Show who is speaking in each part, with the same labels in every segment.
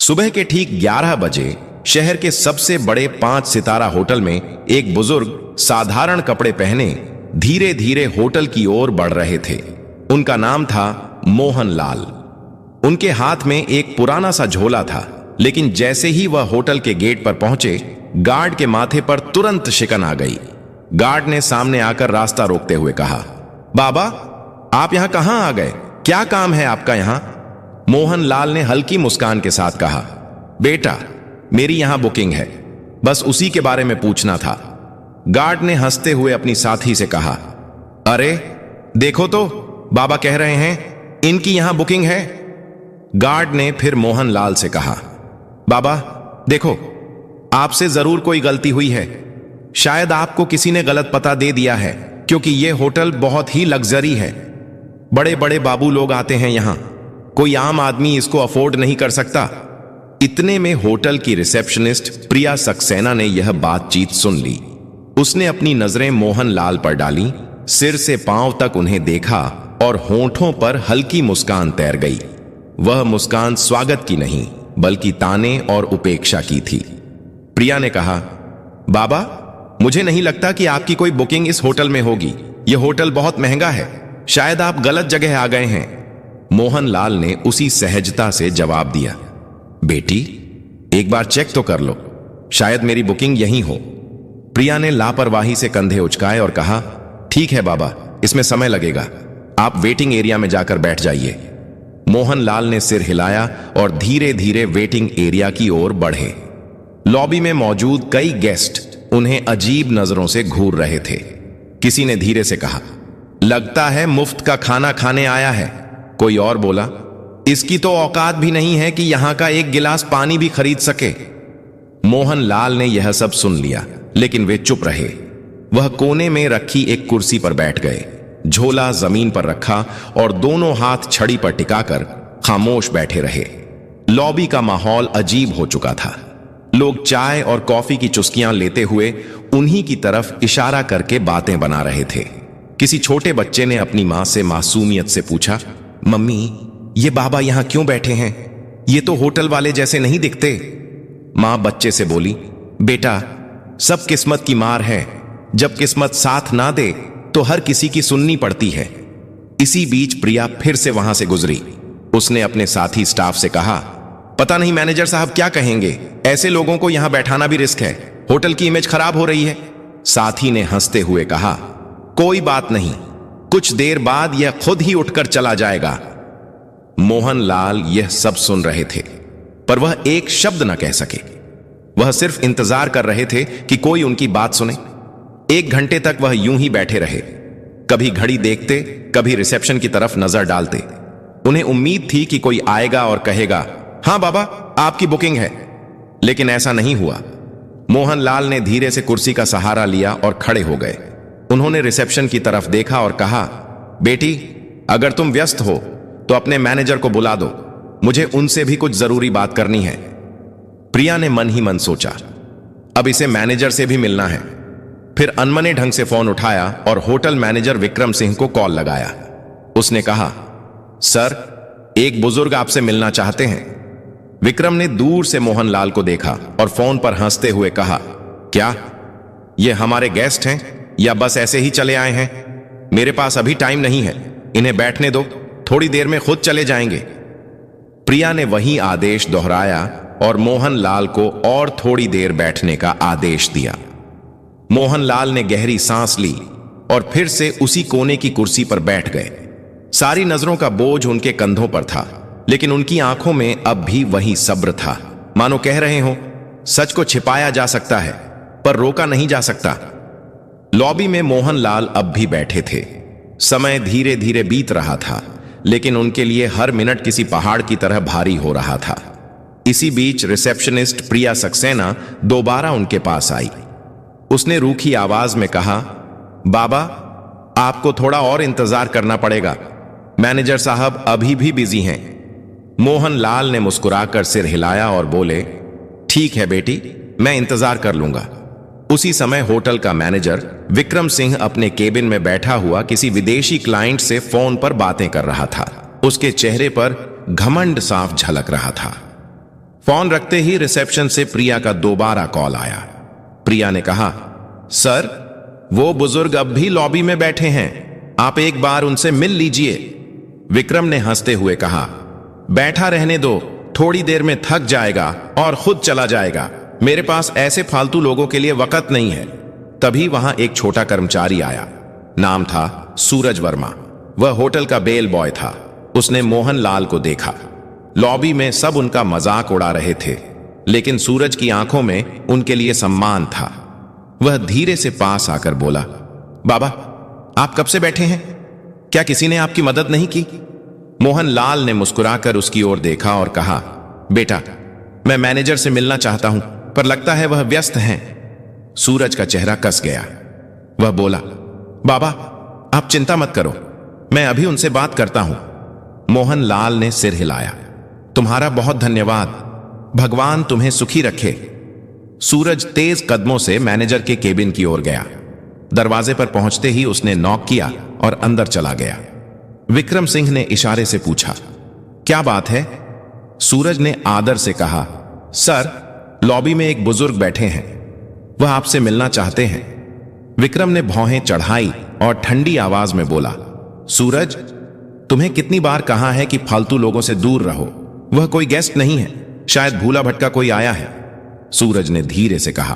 Speaker 1: सुबह के ठीक 11 बजे शहर के सबसे बड़े 5 सितारा होटल में एक बुजुर्ग साधारण कपड़े पहने धीरे धीरे होटल की ओर बढ़ रहे थे। उनका नाम था मोहन लाल। उनके हाथ में एक पुराना सा झोला था, लेकिन जैसे ही वह होटल के गेट पर पहुंचे, गार्ड के माथे पर तुरंत शिकन आ गई। गार्ड ने सामने आकर रास्ता रोकते हुए कहा, बाबा, आप यहां कहां आ गए? क्या काम है आपका यहां? मोहन लाल ने हल्की मुस्कान के साथ कहा, बेटा, मेरी यहां बुकिंग है, बस उसी के बारे में पूछना था। गार्ड ने हंसते हुए अपनी साथी से कहा, अरे देखो तो, बाबा कह रहे हैं इनकी यहां बुकिंग है। गार्ड ने फिर मोहन लाल से कहा, बाबा देखो, आपसे जरूर कोई गलती हुई है। शायद आपको किसी ने गलत पता दे दिया है, क्योंकि यह होटल बहुत ही लग्जरी है। बड़े बड़े बाबू लोग आते हैं यहां, कोई आम आदमी इसको अफोर्ड नहीं कर सकता। इतने में होटल की रिसेप्शनिस्ट प्रिया सक्सेना ने यह बातचीत सुन ली। उसने अपनी नजरें मोहन लाल पर डाली, सिर से पांव तक उन्हें देखा और होंठों पर हल्की मुस्कान तैर गई। वह मुस्कान स्वागत की नहीं, बल्कि ताने और उपेक्षा की थी। प्रिया ने कहा, बाबा, मुझे नहीं लगता कि आपकी कोई बुकिंग इस होटल में होगी। यह होटल बहुत महंगा है, शायद आप गलत जगह आ गए हैं। मोहन लाल ने उसी सहजता से जवाब दिया, बेटी, एक बार चेक तो कर लो, शायद मेरी बुकिंग यहीं हो। प्रिया ने लापरवाही से कंधे उचकाए और कहा, ठीक है बाबा, इसमें समय लगेगा, आप वेटिंग एरिया में जाकर बैठ जाइए। मोहन लाल ने सिर हिलाया और धीरे धीरे वेटिंग एरिया की ओर बढ़े। लॉबी में मौजूद कई गेस्ट उन्हें अजीब नजरों से घूर रहे थे। किसी ने धीरे से कहा, लगता है मुफ्त का खाना खाने आया है। कोई और बोला, इसकी तो औकात भी नहीं है कि यहां का एक गिलास पानी भी खरीद सके। मोहन लाल ने यह सब सुन लिया, लेकिन वे चुप रहे। वह कोने में रखी एक कुर्सी पर बैठ गए, झोला जमीन पर रखा और दोनों हाथ छड़ी पर टिकाकर खामोश बैठे रहे। लॉबी का माहौल अजीब हो चुका था। लोग चाय और कॉफी की चुस्कियां लेते हुए उन्हीं की तरफ इशारा करके बातें बना रहे थे। किसी छोटे बच्चे ने अपनी मां से मासूमियत से पूछा, मम्मी, ये बाबा यहां क्यों बैठे हैं? ये तो होटल वाले जैसे नहीं दिखते। मां बच्चे से बोली, बेटा, सब किस्मत की मार है। जब किस्मत साथ ना दे तो हर किसी की सुननी पड़ती है। इसी बीच प्रिया फिर से वहां से गुजरी। उसने अपने साथी स्टाफ से कहा, पता नहीं मैनेजर साहब क्या कहेंगे, ऐसे लोगों को यहां बैठाना भी रिस्क है, होटल की इमेज खराब हो रही है। साथी ने हंसते हुए कहा, कोई बात नहीं, कुछ देर बाद यह खुद ही उठकर चला जाएगा। मोहन लाल यह सब सुन रहे थे, पर वह एक शब्द न कह सके। वह सिर्फ इंतजार कर रहे थे कि कोई उनकी बात सुने। 1 घंटे तक वह यूं ही बैठे रहे, कभी घड़ी देखते, कभी रिसेप्शन की तरफ नजर डालते। उन्हें उम्मीद थी कि कोई आएगा और कहेगा, हां बाबा, आपकी बुकिंग है, लेकिन ऐसा नहीं हुआ। मोहन लाल ने धीरे से कुर्सी का सहारा लिया और खड़े हो गए। उन्होंने रिसेप्शन की तरफ देखा और कहा, बेटी, अगर तुम व्यस्त हो तो अपने मैनेजर को बुला दो, मुझे उनसे भी कुछ जरूरी बात करनी है। प्रिया ने मन ही मन सोचा, अब इसे मैनेजर से भी मिलना है। फिर अनमने ढंग से फोन उठाया और होटल मैनेजर विक्रम सिंह को कॉल लगाया। उसने कहा, सर, एक बुजुर्ग आपसे मिलना चाहते हैं। विक्रम ने दूर से मोहन लाल को देखा और फोन पर हंसते हुए कहा, क्या ये हमारे गेस्ट हैं या बस ऐसे ही चले आए हैं? मेरे पास अभी टाइम नहीं है, इन्हें बैठने दो, थोड़ी देर में खुद चले जाएंगे। प्रिया ने वही आदेश दोहराया और मोहन लाल को और थोड़ी देर बैठने का आदेश दिया। मोहन लाल ने गहरी सांस ली और फिर से उसी कोने की कुर्सी पर बैठ गए। सारी नजरों का बोझ उनके कंधों पर था, लेकिन उनकी आंखों में अब भी वही सब्र था। मानो कह रहे हो, सच को छिपाया जा सकता है, पर रोका नहीं जा सकता। लॉबी में मोहन लाल अब भी बैठे थे। समय धीरे धीरे बीत रहा था, लेकिन उनके लिए हर मिनट किसी पहाड़ की तरह भारी हो रहा था। इसी बीच रिसेप्शनिस्ट प्रिया सक्सेना दोबारा उनके पास आई। उसने रूखी आवाज में कहा, बाबा, आपको थोड़ा और इंतजार करना पड़ेगा, मैनेजर साहब अभी भी बिजी हैं। मोहन लाल ने मुस्कुराकर सिर हिलाया और बोले, ठीक है बेटी, मैं इंतजार कर लूंगा। उसी समय होटल का मैनेजर विक्रम सिंह अपने केबिन में बैठा हुआ किसी विदेशी क्लाइंट से फोन पर बातें कर रहा था। उसके चेहरे पर घमंड साफ झलक रहा था। फोन रखते ही रिसेप्शन से प्रिया का दोबारा कॉल आया। प्रिया ने कहा, सर, वो बुजुर्ग अब भी लॉबी में बैठे हैं, आप एक बार उनसे मिल लीजिए। विक्रम ने हंसते हुए कहा, बैठा रहने दो, थोड़ी देर में थक जाएगा और खुद चला जाएगा। मेरे पास ऐसे फालतू लोगों के लिए वक्त नहीं है। तभी वहां एक छोटा कर्मचारी आया। नाम था सूरज वर्मा। वह होटल का बेल बॉय था। उसने मोहन लाल को देखा। लॉबी में सब उनका मजाक उड़ा रहे थे, लेकिन सूरज की आंखों में उनके लिए सम्मान था। वह धीरे से पास आकर बोला, बाबा, आप कब से बैठे हैं? क्या किसी ने आपकी मदद नहीं की? मोहन लाल ने मुस्कुराकर उसकी ओर देखा और कहा, बेटा, मैं मैनेजर से मिलना चाहता हूं, पर लगता है वह व्यस्त हैं। सूरज का चेहरा कस गया। वह बोला, बाबा, आप चिंता मत करो, मैं अभी उनसे बात करता हूं। मोहन लाल ने सिर हिलाया। तुम्हारा बहुत धन्यवाद, भगवान तुम्हें सुखी रखे। सूरज तेज कदमों से मैनेजर के केबिन की ओर गया। दरवाजे पर पहुंचते ही उसने नॉक किया और अंदर चला गया। विक्रम सिंह ने इशारे से पूछा, क्या बात है? सूरज ने आदर से कहा, सर, लॉबी में एक बुजुर्ग बैठे हैं, वह आपसे मिलना चाहते हैं। विक्रम ने भौहें चढ़ाई और ठंडी आवाज में बोला, सूरज, तुम्हें कितनी बार कहा है कि फालतू लोगों से दूर रहो। वह कोई गेस्ट नहीं है, शायद भूला भटका कोई आया है। सूरज ने धीरे से कहा,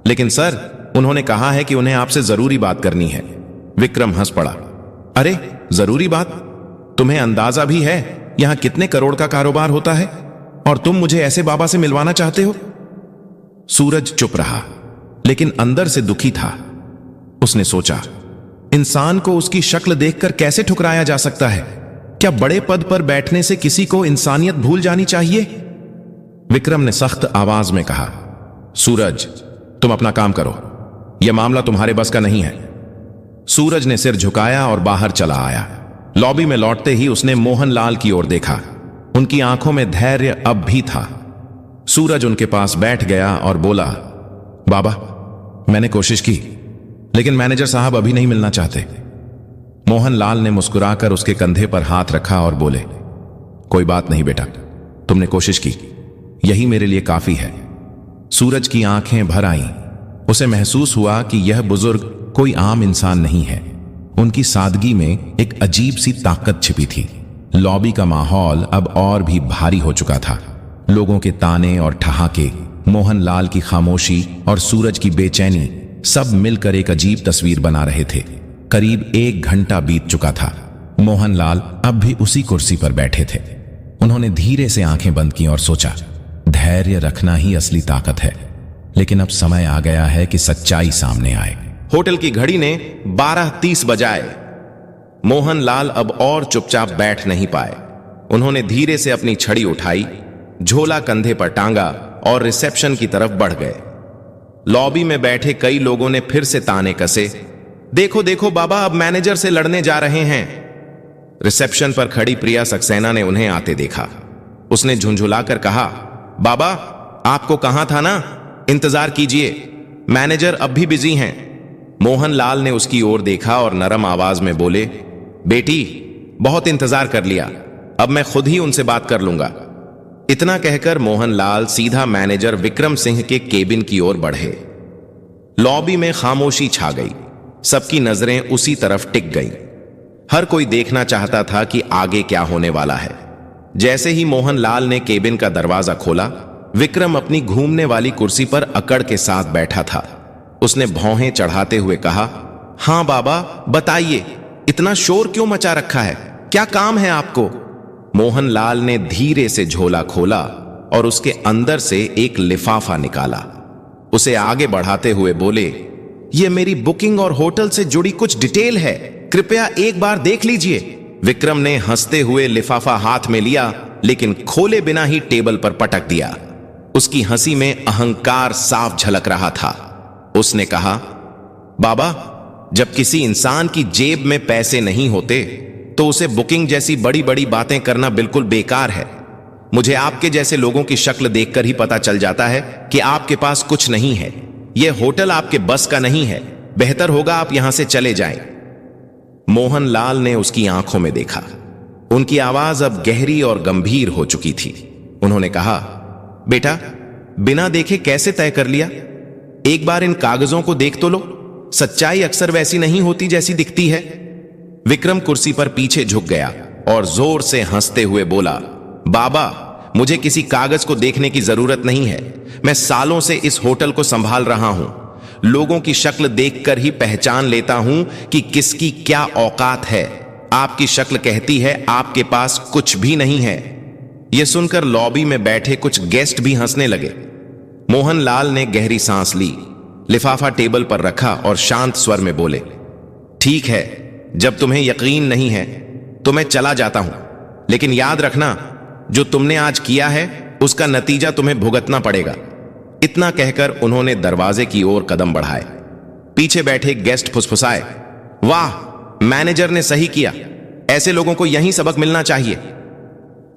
Speaker 1: लेकिन सर, उन्होंने कहा है कि उन्हें आपसे जरूरी बात करनी है। विक्रम हंस पड़ा। अरे, जरूरी बात? तुम्हें अंदाजा भी है यहां कितने करोड़ का कारोबार होता है, और तुम मुझे ऐसे बाबा से मिलवाना चाहते हो? सूरज चुप रहा, लेकिन अंदर से दुखी था। उसने सोचा, इंसान को उसकी शक्ल देखकर कैसे ठुकराया जा सकता है? क्या बड़े पद पर बैठने से किसी को इंसानियत भूल जानी चाहिए? विक्रम ने सख्त आवाज में कहा, सूरज, तुम अपना काम करो, यह मामला तुम्हारे बस का नहीं है। सूरज ने सिर झुकाया और बाहर चला आया। लॉबी में लौटते ही उसने मोहन लाल की ओर देखा। उनकी आंखों में धैर्य अब भी था। सूरज उनके पास बैठ गया और बोला, बाबा, मैंने कोशिश की, लेकिन मैनेजर साहब अभी नहीं मिलना चाहते। मोहन लाल ने मुस्कुराकर उसके कंधे पर हाथ रखा और बोले, कोई बात नहीं बेटा, तुमने कोशिश की, यही मेरे लिए काफी है। सूरज की आंखें भर आईं। उसे महसूस हुआ कि यह बुजुर्ग कोई आम इंसान नहीं है। उनकी सादगी में एक अजीब सी ताकत छिपी थी। लॉबी का माहौल अब और भी भारी हो चुका था। लोगों के ताने और ठहाके, मोहन लाल की खामोशी और सूरज की बेचैनी सब मिलकर एक अजीब तस्वीर बना रहे थे। करीब 1 घंटा बीत चुका था। मोहन लाल अब भी उसी कुर्सी पर बैठे थे। उन्होंने धीरे से आंखें बंद की और सोचा, धैर्य रखना ही असली ताकत है। लेकिन अब समय आ गया है कि सच्चाई सामने आए। होटल की घड़ी ने 12:30 बजाए। मोहन लाल अब और चुपचाप बैठ नहीं पाए। उन्होंने धीरे से अपनी छड़ी उठाई, झोला कंधे पर टांगा और रिसेप्शन की तरफ बढ़ गए। लॉबी में बैठे कई लोगों ने फिर से ताने कसे, देखो देखो बाबा, अब मैनेजर से लड़ने जा रहे हैं। रिसेप्शन पर खड़ी प्रिया सक्सेना ने उन्हें आते देखा। उसने झुंझुलाकर कहा, बाबा, आपको कहा था ना, इंतजार कीजिए, मैनेजर अब भी बिजी हैं। मोहन लाल ने उसकी ओर देखा और नरम आवाज में बोले, बेटी, बहुत इंतजार कर लिया, अब मैं खुद ही उनसे बात कर लूंगा। इतना कहकर मोहन लाल सीधा मैनेजर विक्रम सिंह के केबिन की ओर बढ़े। लॉबी में खामोशी छा गई। सबकी नजरें उसी तरफ टिक गईं। हर कोई देखना चाहता था कि आगे क्या होने वाला है। जैसे ही मोहन लाल ने केबिन का दरवाजा खोला, विक्रम अपनी घूमने वाली कुर्सी पर अकड़ के साथ बैठा था। उसने भौहें चढ़ाते हुए कहा, हां बाबा, बताइए, इतना शोर क्यों मचा रखा है? क्या काम है आपको? मोहन लाल ने धीरे से झोला खोला और उसके अंदर से एक लिफाफा निकाला। उसे आगे बढ़ाते हुए बोले, यह मेरी बुकिंग और होटल से जुड़ी कुछ डिटेल है, कृपया एक बार देख लीजिए। विक्रम ने हंसते हुए लिफाफा हाथ में लिया, लेकिन खोले बिना ही टेबल पर पटक दिया। उसकी हंसी में अहंकार साफ झलक रहा था। उसने कहा, बाबा, जब किसी इंसान की जेब में पैसे नहीं होते तो उसे बुकिंग जैसी बड़ी बड़ी बातें करना बिल्कुल बेकार है। मुझे आपके जैसे लोगों की शक्ल देखकर ही पता चल जाता है कि आपके पास कुछ नहीं है। यह होटल आपके बस का नहीं है। बेहतर होगा आप यहां से चले जाएं। मोहन लाल ने उसकी आंखों में देखा। उनकी आवाज अब गहरी और गंभीर हो चुकी थी। उन्होंने कहा, बेटा, बिना देखे कैसे तय कर लिया? एक बार इन कागजों को देख तो लो। सच्चाई अक्सर वैसी नहीं होती जैसी दिखती है। विक्रम कुर्सी पर पीछे झुक गया और जोर से हंसते हुए बोला, बाबा, मुझे किसी कागज को देखने की जरूरत नहीं है। मैं सालों से इस होटल को संभाल रहा हूं। लोगों की शक्ल देखकर ही पहचान लेता हूं कि किसकी क्या औकात है। आपकी शक्ल कहती है आपके पास कुछ भी नहीं है। यह सुनकर लॉबी में बैठे कुछ गेस्ट भी हंसने लगे। मोहनलाल ने गहरी सांस ली, लिफाफा टेबल पर रखा और शांत स्वर में बोले, ठीक है, जब तुम्हें यकीन नहीं है तो मैं चला जाता हूं, लेकिन याद रखना, जो तुमने आज किया है उसका नतीजा तुम्हें भुगतना पड़ेगा। इतना कहकर उन्होंने दरवाजे की ओर कदम बढ़ाए। पीछे बैठे गेस्ट फुसफुसाए, वाह, मैनेजर ने सही किया, ऐसे लोगों को यही सबक मिलना चाहिए।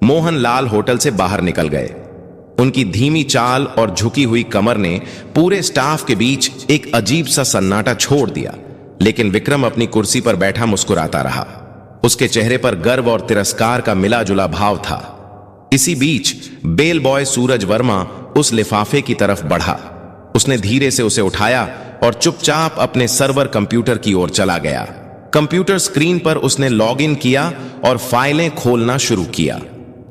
Speaker 1: मोहनलाल होटल से बाहर निकल गए। उनकी धीमी चाल और झुकी हुई कमर ने पूरे स्टाफ के बीच एक अजीब सा सन्नाटा छोड़ दिया, लेकिन विक्रम अपनी कुर्सी पर बैठा मुस्कुराता रहा। उसके चेहरे पर गर्व और तिरस्कार का मिला जुला भाव था। इसी बीच बेल बॉय सूरज वर्मा उस लिफाफे की तरफ बढ़ा। उसने धीरे से उसे उठाया और चुपचाप अपने सर्वर कंप्यूटर की ओर चला गया। कंप्यूटर स्क्रीन पर उसने लॉगिन किया और फाइलें खोलना शुरू किया।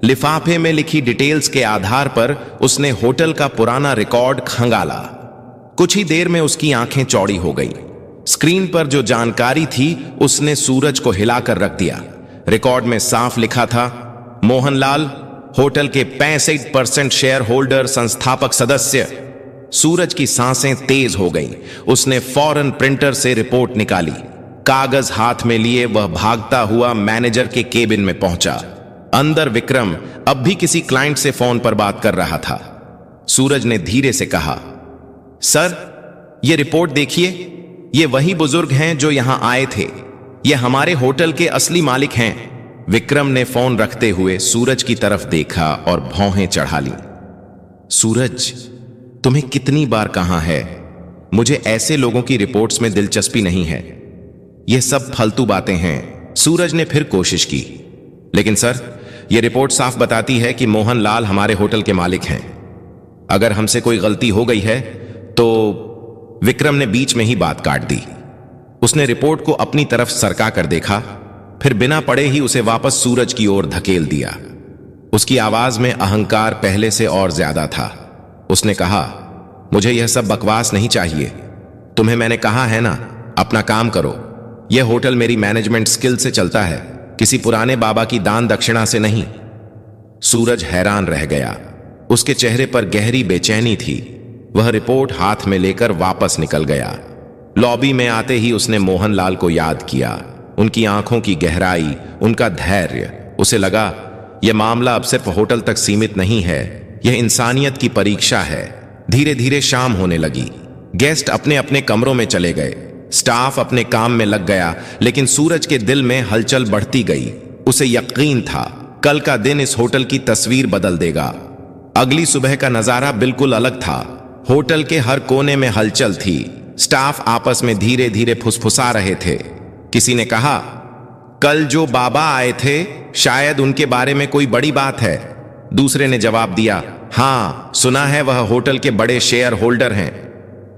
Speaker 1: लिफाफे में लिखी डिटेल्स के आधार पर उसने होटल का पुराना रिकॉर्ड खंगाला। कुछ ही देर में उसकी आंखें चौड़ी हो गई। स्क्रीन पर जो जानकारी थी उसने सूरज को हिलाकर रख दिया। रिकॉर्ड में साफ लिखा था, मोहनलाल, होटल के 65% शेयर होल्डर, संस्थापक सदस्य। सूरज की सांसें तेज हो गईं। उसने फौरन प्रिंटर से रिपोर्ट निकाली। कागज हाथ में लिए वह भागता हुआ मैनेजर के केबिन में पहुंचा। अंदर विक्रम अब भी किसी क्लाइंट से फोन पर बात कर रहा था। सूरज ने धीरे से कहा, सर, ये रिपोर्ट देखिए, ये वही बुजुर्ग हैं जो यहां आए थे। ये हमारे होटल के असली मालिक हैं। विक्रम ने फोन रखते हुए सूरज की तरफ देखा और भौहें चढ़ा ली। सूरज, तुम्हें कितनी बार कहा है, मुझे ऐसे लोगों की रिपोर्ट्स में दिलचस्पी नहीं है। ये सब फालतू बातें हैं। सूरज ने फिर कोशिश की, लेकिन सर, यह रिपोर्ट साफ बताती है कि मोहनलाल हमारे होटल के मालिक हैं। अगर हमसे कोई गलती हो गई है तो। विक्रम ने बीच में ही बात काट दी। उसने रिपोर्ट को अपनी तरफ सरका कर देखा, फिर बिना पढ़े ही उसे वापस सूरज की ओर धकेल दिया। उसकी आवाज में अहंकार पहले से और ज्यादा था। उसने कहा, मुझे यह सब बकवास नहीं चाहिए। तुम्हें मैंने कहा है ना, अपना काम करो। यह होटल मेरी मैनेजमेंट स्किल से चलता है, किसी पुराने बाबा की दान दक्षिणा से नहीं। सूरज हैरान रह गया। उसके चेहरे पर गहरी बेचैनी थी। वह रिपोर्ट हाथ में लेकर वापस निकल गया। लॉबी में आते ही उसने मोहनलाल को याद किया। उनकी आंखों की गहराई, उनका धैर्य। उसे लगा, यह मामला अब सिर्फ होटल तक सीमित नहीं है, यह इंसानियत की परीक्षा है। धीरे धीरे शाम होने लगी। गेस्ट अपने अपने कमरों में चले गए। स्टाफ अपने काम में लग गया, लेकिन सूरज के दिल में हलचल बढ़ती गई। उसे यकीन था, कल का दिन इस होटल की तस्वीर बदल देगा। अगली सुबह का नजारा बिल्कुल अलग था। होटल के हर कोने में हलचल थी। स्टाफ आपस में धीरे धीरे फुसफुसा रहे थे। किसी ने कहा, कल जो बाबा आए थे, शायद उनके बारे में कोई बड़ी बात है। दूसरे ने जवाब दिया, हां, सुना है वह होटल के बड़े शेयर होल्डर हैं।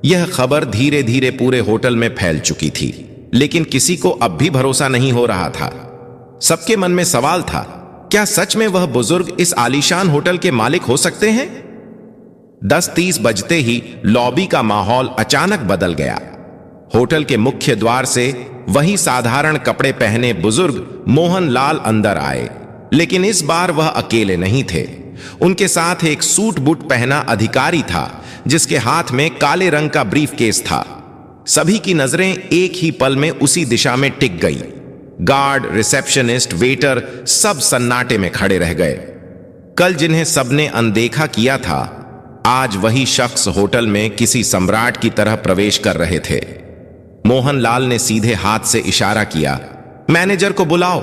Speaker 1: यह खबर धीरे धीरे पूरे होटल में फैल चुकी थी, लेकिन किसी को अब भी भरोसा नहीं हो रहा था। सबके मन में सवाल था, क्या सच में वह बुजुर्ग इस आलीशान होटल के मालिक हो सकते हैं? 10:30 बजते ही लॉबी का माहौल अचानक बदल गया। होटल के मुख्य द्वार से वही साधारण कपड़े पहने बुजुर्ग मोहनलाल अंदर आए, लेकिन इस बार वह अकेले नहीं थे। उनके साथ एक सूट बूट पहना अधिकारी था, जिसके हाथ में काले रंग का ब्रीफकेस था। सभी की नजरें एक ही पल में उसी दिशा में टिक गई। गार्ड, रिसेप्शनिस्ट, वेटर सब सन्नाटे में खड़े रह गए। कल जिन्हें सबने अनदेखा किया था, आज वही शख्स होटल में किसी सम्राट की तरह प्रवेश कर रहे थे। मोहनलाल ने सीधे हाथ से इशारा किया, मैनेजर को बुलाओ।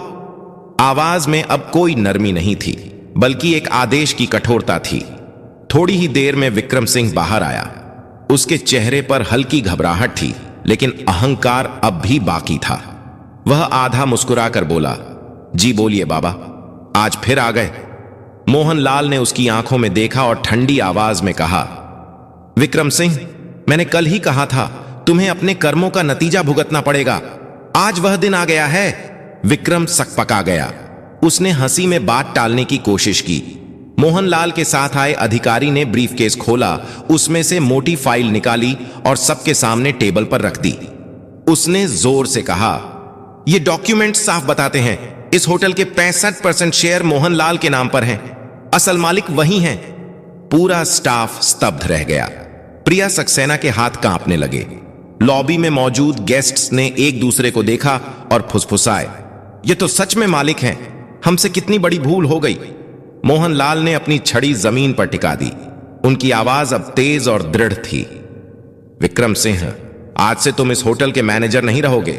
Speaker 1: आवाज में अब कोई नरमी नहीं थी, बल्कि एक आदेश की कठोरता थी। थोड़ी ही देर में विक्रम सिंह बाहर आया। उसके चेहरे पर हल्की घबराहट थी, लेकिन अहंकार अब भी बाकी था। वह आधा मुस्कुराकर बोला, जी बोलिए बाबा, आज फिर आ गए। मोहनलाल ने उसकी आंखों में देखा और ठंडी आवाज में कहा, विक्रम सिंह, मैंने कल ही कहा था तुम्हें अपने कर्मों का नतीजा भुगतना पड़ेगा। आज वह दिन आ गया है। विक्रम सकपका गया। उसने हंसी में बात टालने की कोशिश की। मोहनलाल के साथ आए अधिकारी ने ब्रीफकेस खोला, उसमें से मोटी फाइल निकाली और सबके सामने टेबल पर रख दी। उसने जोर से कहा, ये डॉक्यूमेंट साफ बताते हैं इस होटल के 65% शेयर मोहनलाल के नाम पर हैं। असल मालिक वही हैं। पूरा स्टाफ स्तब्ध रह गया। प्रिया सक्सेना के हाथ कांपने लगे। लॉबी में मौजूद गेस्ट्स ने एक दूसरे को देखा और फुसफुसाए, ये तो सच में मालिक हैं। हमसे कितनी बड़ी भूल हो गई। मोहनलाल ने अपनी छड़ी जमीन पर टिका दी। उनकी आवाज अब तेज और दृढ़ थी। विक्रम सिंह, आज से तुम इस होटल के मैनेजर नहीं रहोगे।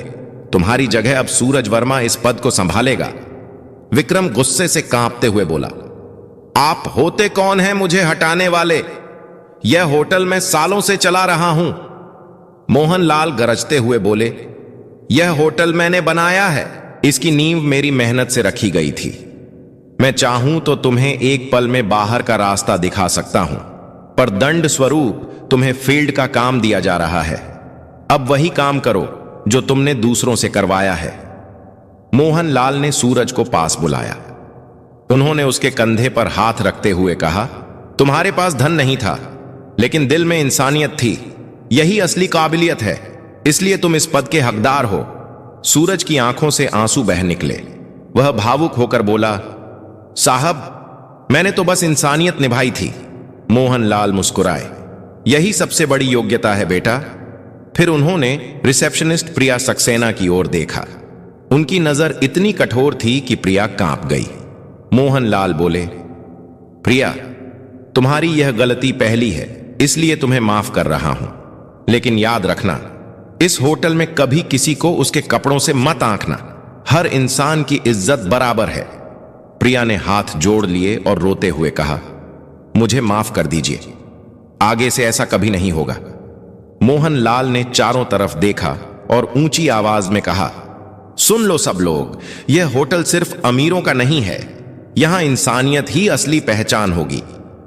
Speaker 1: तुम्हारी जगह अब सूरज वर्मा इस पद को संभालेगा। विक्रम गुस्से से कांपते हुए बोला, आप होते कौन हैं मुझे हटाने वाले? यह होटल मैं सालों से चला रहा हूं। मोहनलाल गरजते हुए बोले, यह होटल मैंने बनाया है। इसकी नींव मेरी मेहनत से रखी गई थी। मैं चाहूं तो तुम्हें एक पल में बाहर का रास्ता दिखा सकता हूं, पर दंड स्वरूप तुम्हें फील्ड का काम दिया जा रहा है। अब वही काम करो जो तुमने दूसरों से करवाया है। मोहनलाल ने सूरज को पास बुलाया। उन्होंने उसके कंधे पर हाथ रखते हुए कहा, तुम्हारे पास धन नहीं था, लेकिन दिल में इंसानियत थी। यही असली काबिलियत है, इसलिए तुम इस पद के हकदार हो। सूरज की आंखों से आंसू बह निकले। वह भावुक होकर बोला, साहब, मैंने तो बस इंसानियत निभाई थी। मोहनलाल मुस्कुराए, यही सबसे बड़ी योग्यता है बेटा। फिर उन्होंने रिसेप्शनिस्ट प्रिया सक्सेना की ओर देखा। उनकी नजर इतनी कठोर थी कि प्रिया कांप गई। मोहनलाल बोले, प्रिया, तुम्हारी यह गलती पहली है, इसलिए तुम्हें माफ कर रहा हूं। लेकिन याद रखना, इस होटल में कभी किसी को उसके कपड़ों से मत आंकना। हर इंसान की इज्जत बराबर है। प्रिया ने हाथ जोड़ लिए और रोते हुए कहा, मुझे माफ कर दीजिए, आगे से ऐसा कभी नहीं होगा। मोहनलाल ने चारों तरफ देखा और ऊंची आवाज में कहा, सुन लो सब लोग, यह होटल सिर्फ अमीरों का नहीं है। यहां इंसानियत ही असली पहचान होगी।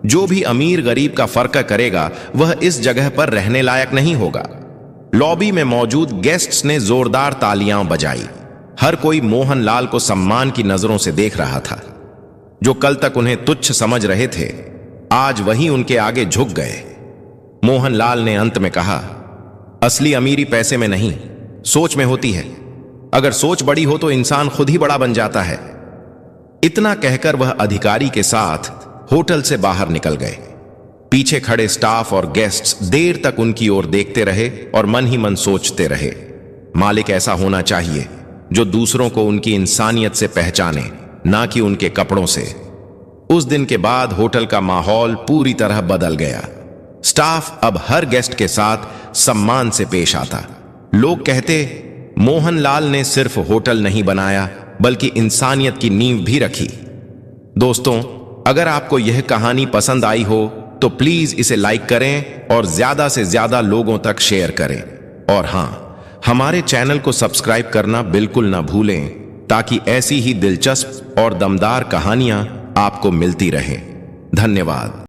Speaker 1: जो भी अमीर गरीब का फर्क करेगा वह इस जगह पर रहने लायक नहीं होगा। लॉबी में मौजूद गेस्ट्स ने जोरदार तालियां बजाई। हर कोई मोहनलाल को सम्मान की नजरों से देख रहा था। जो कल तक उन्हें तुच्छ समझ रहे थे, आज वही उनके आगे झुक गए। मोहनलाल ने अंत में कहा, असली अमीरी पैसे में नहीं, सोच में होती है। अगर सोच बड़ी हो तो इंसान खुद ही बड़ा बन जाता है। इतना कहकर वह अधिकारी के साथ होटल से बाहर निकल गए। पीछे खड़े स्टाफ और गेस्ट्स देर तक उनकी ओर देखते रहे और मन ही मन सोचते रहे, मालिक ऐसा होना चाहिए जो दूसरों को उनकी इंसानियत से पहचाने, ना कि उनके कपड़ों से। उस दिन के बाद होटल का माहौल पूरी तरह बदल गया। स्टाफ अब हर गेस्ट के साथ सम्मान से पेश आता। लोग कहते, मोहनलाल ने सिर्फ होटल नहीं बनाया बल्कि इंसानियत की नींव भी रखी। दोस्तों, अगर आपको यह कहानी पसंद आई हो तो प्लीज इसे लाइक करें और ज्यादा से ज्यादा लोगों तक शेयर करें। और हां, हमारे चैनल को सब्सक्राइब करना बिल्कुल ना भूलें, ताकि ऐसी ही दिलचस्प और दमदार कहानियां आपको मिलती रहें। धन्यवाद।